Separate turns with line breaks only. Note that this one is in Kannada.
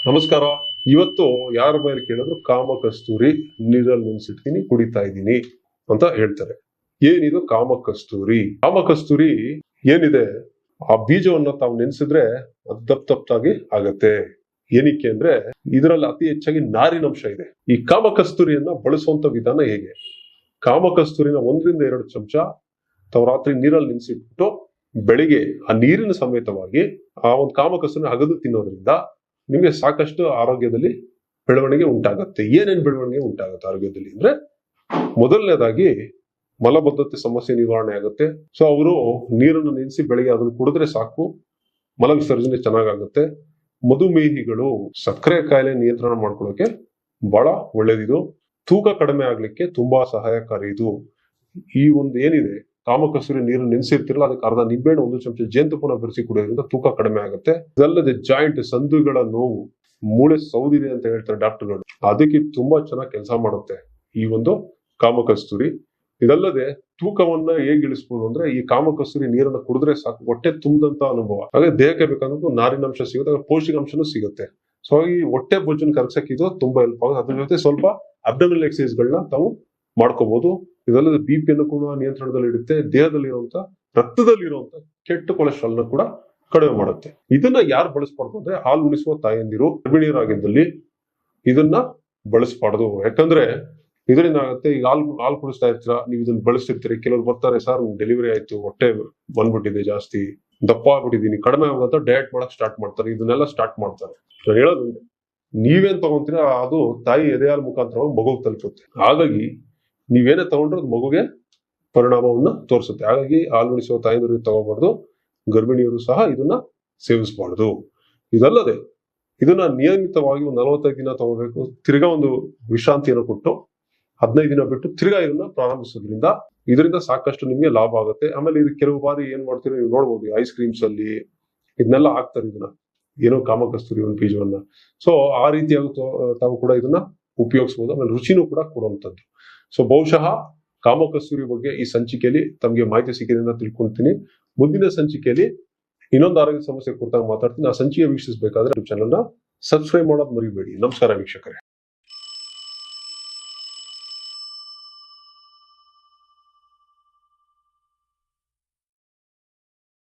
ನಮಸ್ಕಾರ. ಇವತ್ತು ಯಾರ ಮೇಲೆ ಕೇಳಿದ್ರು ಕಾಮ ಕಸ್ತೂರಿ ನೀರಲ್ಲಿ ನೆನ್ಸಿಡ್ತೀನಿ ಕುಡಿತಾ ಇದ್ದೀನಿ ಅಂತ ಹೇಳ್ತಾರೆ. ಏನಿದು ಕಾಮ ಕಸ್ತೂರಿ? ಕಾಮ ಕಸ್ತೂರಿ ಏನಿದೆ, ಆ ಬೀಜವನ್ನ ತಾವು ನೆನ್ಸಿದ್ರೆ ಅದು ತಪ್ಪಾಗಿ ಆಗತ್ತೆ. ಏನಕ್ಕೆ ಅಂದ್ರೆ ಇದರಲ್ಲಿ ಅತಿ ಹೆಚ್ಚಾಗಿ ನಾರಿನಂಶ ಇದೆ. ಈ ಕಾಮ ಕಸ್ತೂರಿಯನ್ನ ಬಳಸುವಂತ ವಿಧಾನ ಹೇಗೆ? ಕಾಮ ಕಸ್ತೂರಿನ 1-2 ಚಮಚ ತಾವು ರಾತ್ರಿ ನೀರಲ್ಲಿ ನೆನ್ಸಿಟ್ಬಿಟ್ಟು ಬೆಳಿಗ್ಗೆ ಆ ನೀರಿನ ಸಮೇತವಾಗಿ ಆ ಒಂದು ಕಾಮ ಕಸ್ತೂರಿನ ಅಗದು ತಿನ್ನೋದ್ರಿಂದ ನಿಮಗೆ ಸಾಕಷ್ಟು ಆರೋಗ್ಯದಲ್ಲಿ ಬೆಳವಣಿಗೆ ಉಂಟಾಗತ್ತೆ. ಏನೇನ್ ಬೆಳವಣಿಗೆ ಉಂಟಾಗುತ್ತೆ ಆರೋಗ್ಯದಲ್ಲಿ ಅಂದ್ರೆ, ಮೊದಲನೇದಾಗಿ ಮಲಬದ್ಧತೆ ಸಮಸ್ಯೆ ನಿವಾರಣೆ ಆಗುತ್ತೆ. ಸೊ ಅವರು ನೀರನ್ನು ನೆನೆಸಿ ಬೆಳಿಗ್ಗೆ ಅದನ್ನು ಕುಡಿದ್ರೆ ಸಾಕು, ಮಲ ವಿಸರ್ಜನೆ ಚೆನ್ನಾಗಾಗುತ್ತೆ. ಮಧುಮೇಹಿಗಳು ಸಕ್ಕರೆ ಕಾಯಿಲೆ ನಿಯಂತ್ರಣ ಮಾಡ್ಕೊಳ್ಳೋಕೆ ಬಹಳ ಒಳ್ಳೇದಿದು. ತೂಕ ಕಡಿಮೆ ಆಗ್ಲಿಕ್ಕೆ ತುಂಬಾ ಸಹಾಯಕಾರಿ ಇದು. ಈ ಒಂದು ಏನಿದೆ ಕಾಮಕಸ್ತೂರಿ ನೀರು ನೆನೆಸಿರ್ತಿರಲ್ಲ, ಅದಕ್ಕೆ ಅರ್ಧ ನಿಂಬೆಹಣ್ಣು 1 ಚಮಚ ಜೇನುತುಪ್ಪನ ಬೆರೆಸಿ ಕುಡಿಯೋದ್ರಿಂದ ತೂಕ ಕಡಿಮೆ ಆಗುತ್ತೆ. ಇದಲ್ಲದೆ ಜಾಯಿಂಟ್ ಸಂದುಗಳ ನೋವು, ಮೂಳೆ ಸೌದಿದೆ ಅಂತ ಹೇಳ್ತಾರೆ ಡಾಕ್ಟರ್ಗಳು, ಅದಕ್ಕೆ ತುಂಬಾ ಚೆನ್ನಾಗಿ ಕೆಲಸ ಮಾಡುತ್ತೆ ಈ ಒಂದು ಕಾಮಕಸ್ತೂರಿ. ಇದಲ್ಲದೆ ತೂಕವನ್ನ ಹೇಗೆ ಇಳಿಸಬಹುದು ಅಂದ್ರೆ, ಈ ಕಾಮಕಸ್ತೂರಿ ನೀರನ್ನ ಕುಡಿದ್ರೆ ಸಾಕು, ಹೊಟ್ಟೆ ತುಂಬದಂತ ಅನುಭವ. ಹಾಗೆ ದೇಹಕ್ಕೆ ಬೇಕಾದಂತ ನಾರಿನಂಶ ಸಿಗುತ್ತೆ, ಹಾಗೆ ಪೌಷ್ಟಿಕಾಂಶನೂ ಸಿಗುತ್ತೆ. ಸೊ ಈ ಹೊಟ್ಟೆ ಬೊಜ್ಜನ್ನು ಕರಗಿಸಕ್ಕೆ ಇದು ತುಂಬಾ ಹೆಲ್ಪ್ ಆಗುತ್ತೆ. ಅದ್ರ ಜೊತೆ ಸ್ವಲ್ಪ ಅಬ್ಡಮಿನಲ್ ಎಕ್ಸರ್ಸೈಸ್ ಗಳನ್ನ ತಾವು ಮಾಡ್ಕೋಬಹುದು. ಇದಲ್ಲದೆ ಬಿಪಿಯನ್ನು ಕೂಡ ನಿಯಂತ್ರಣದಲ್ಲಿ ಇಡುತ್ತೆ. ದೇಹದಲ್ಲಿರುವಂತ ರಕ್ತದಲ್ಲಿರುವಂತ ಕೆಟ್ಟ ಕೊಲೆಸ್ಟ್ರಾಲ್ ನ ಕೂಡ ಕಡಿಮೆ ಮಾಡುತ್ತೆ. ಇದನ್ನ ಯಾರು ಬಳಸಬಾರ್ದು ಅಂದ್ರೆ, ಹಾಲು ಉಣಿಸುವ ತಾಯಂದಿರು, ಗರ್ಭಿಣಿಯರಾಗಿದ್ದಲ್ಲಿ ಇದನ್ನ ಬಳಸಬಾರ್ದು. ಯಾಕಂದ್ರೆ ಇದರಿಂದ ಆಗುತ್ತೆ, ಈಗ ಹಾಲು ಕುಡಿಸ್ತಾ ಇರ್ತೀರಾ, ನೀವು ಇದನ್ನ ಬಳಸ್ತಿರ್ತೀರಿ. ಕೆಲವರು ಬರ್ತಾರೆ, ಸರ್ ಡೆಲಿವರಿ ಆಯ್ತು, ಹೊಟ್ಟೆ ಬಂದ್ಬಿಟ್ಟಿದೆ, ಜಾಸ್ತಿ ದಪ್ಪ ಆಗ್ಬಿಟ್ಟಿದೀನಿ, ಕಡಿಮೆ ಆಗುವಂತ ಡಯಟ್ ಮಾಡಕ್ ಸ್ಟಾರ್ಟ್ ಮಾಡ್ತಾರೆ. ಇದನ್ನೆಲ್ಲ ಸ್ಟಾರ್ಟ್ ಮಾಡ್ತಾರೆ. ನಾನು ಹೇಳೋದು ನೀವೇನ್ ತಗೊಂತೀರಾ ಅದು ತಾಯಿ ಎದೆ ಹಾಲು ಮುಖಾಂತರ ಮಗುಗೆ ತಲುಪುತ್ತೆ. ಹಾಗಾಗಿ ನೀವೇನೇ ತಗೊಂಡ್ರೆ ಅದು ಮಗುಗೆ ಪರಿಣಾಮವನ್ನ ತೋರಿಸುತ್ತೆ. ಹಾಗಾಗಿ ಹಾಲು ಉಣಿಸುವ ತಾಯಂದಿರಿಗೆ ತಗೋಬಾರ್ದು, ಗರ್ಭಿಣಿಯರು ಸಹ ಇದನ್ನ ಸೇವಿಸಬಾರ್ದು. ಇದಲ್ಲದೆ ಇದನ್ನ ನಿಯಮಿತವಾಗಿ 45 ದಿನ ತಗೋಬೇಕು. ತಿರ್ಗಾ ಒಂದು ವಿಶ್ರಾಂತಿಯನ್ನು ಕೊಟ್ಟು 15 ದಿನ ಬಿಟ್ಟು ತಿರ್ಗಾ ಇದನ್ನ ಪ್ರಾರಂಭಿಸೋದ್ರಿಂದ ಇದರಿಂದ ಸಾಕಷ್ಟು ನಿಮ್ಗೆ ಲಾಭ ಆಗುತ್ತೆ. ಆಮೇಲೆ ಇದು ಕೆಲವು ಬಾರಿ ಏನ್ ಮಾಡ್ತೀರಿ ನೀವು ನೋಡ್ಬೋದು, ಐಸ್ ಕ್ರೀಮ್ಸ್ ಅಲ್ಲಿ ಇದನ್ನೆಲ್ಲ ಹಾಕ್ತಾರೆ, ಇದನ್ನ ಏನೋ ಕಾಮಕಸ್ತೂರಿ ಒಂದು ಬೀಜವನ್ನ. ಸೊ ಆ ರೀತಿಯಾಗಿ ತಾವು ಕೂಡ ಇದನ್ನ ಉಪಯೋಗಿಸಬಹುದು. ಆಮೇಲೆ ರುಚಿನೂ ಕೂಡ ಕೊಡುವಂತದ್ದು. ಸೊ ಬಹುಶಃ ಕಾಮಕಸ್ತೂರಿ ಬಗ್ಗೆ ಈ ಸಂಚಿಕೆಯಲ್ಲಿ ತಮಗೆ ಮಾಹಿತಿ ಸಿಕ್ಕಿದೆ ಅಂತ ತಿಳ್ಕೊಂತೀನಿ. ಮುಂದಿನ ಸಂಚಿಕೆಯಲ್ಲಿ ಇನ್ನೊಂದು ಆರೋಗ್ಯ ಸಮಸ್ಯೆ ಕುರಿತಾಗಿ ಮಾತಾಡ್ತೀನಿ. ಆ ಸಂಚಿಕೆ ವೀಕ್ಷಿಸಬೇಕಾದ್ರೆ ಚಾನೆಲ್ ನ ಸಬ್ಸ್ಕ್ರೈಬ್ ಮಾಡೋದು ಮರಿಬೇಡಿ. ನಮಸ್ಕಾರ ವೀಕ್ಷಕರೇ.